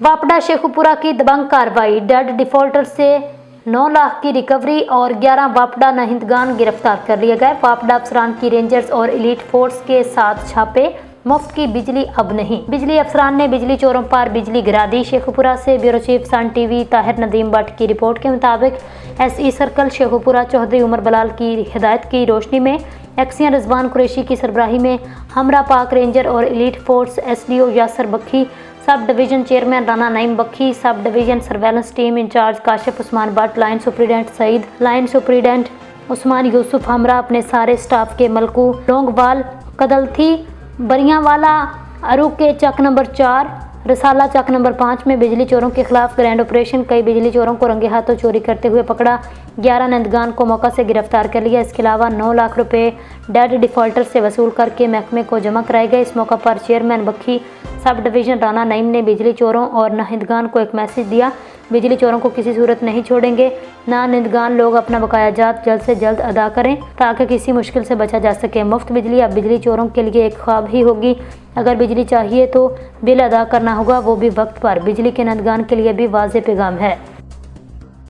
वापडा शेखुपुरा की दबंग कार्रवाई, dead defaulter से 9 लाख की रिकवरी और 11 वापडा नहिंदगान गिरफ्तार कर लिए गए। वापडा अफसरान की रेंजर्स और एलीट फोर्स के साथ छापे, मुफ्त की बिजली अब नहीं। बिजली अफसरान ने बिजली चोरों पर बिजली गिरा दी। शेखुपुरा से bureau chief Sun TV Tahir Nadeem Bhatt की रिपोर्ट के मुताबिक एसई सर्कल शेखुपुरा चौधरी उमर बलाल की हिदायत की रोशनी में एक्सियन रिजवान कुरैशी की सरबराही में हमरा पाक रेंजर और एलीट फोर्स एसडीओ यासर बखी, sub division chairman Rana Naeem Bakhi, sub division surveillance team incharge Kashif Usman Bhatt, line superintendent Saeed, line superintendent Usman Yusuf हमरा अपने सारे स्टाफ के मलकू लोंगवाल, कदलथी, बरियावाला, अरू के चक नंबर 4, रसाला चक नंबर 5 में बिजली चोरों के खिलाफ ग्रैंड ऑपरेशन। कई बिजली चोरों को रंगे हाथों चोरी करते हुए पकड़ा। 11 नंदगान को मौका से गिरफ्तार कर लिया। इसके अलावा 9 लाख रुपए डेड डिफॉल्टर से वसूल करके महकमे को जमा कराए गए। इस मौका पर चेयरमैन बखी, सब डिवीजन राना नईम ने बिजली चोरों और नाहिंदगान को एक मैसेज दिया, बिजली चोरों को किसी सूरत नहीं छोड़ेंगे। नाहिंदगान लोग अपना बकाया जात जल्द से जल्द अदा करें ताकि किसी मुश्किल से बचा जा सके। मुफ्त बिजली अब बिजली चोरों के लिए एक ख्वाब ही होगी। अगर बिजली चाहिए तो बिल अदा करना होगा, वो भी वक्त पर। बिजली के नंदगान के लिए भी वाज़ेह पैगाम है।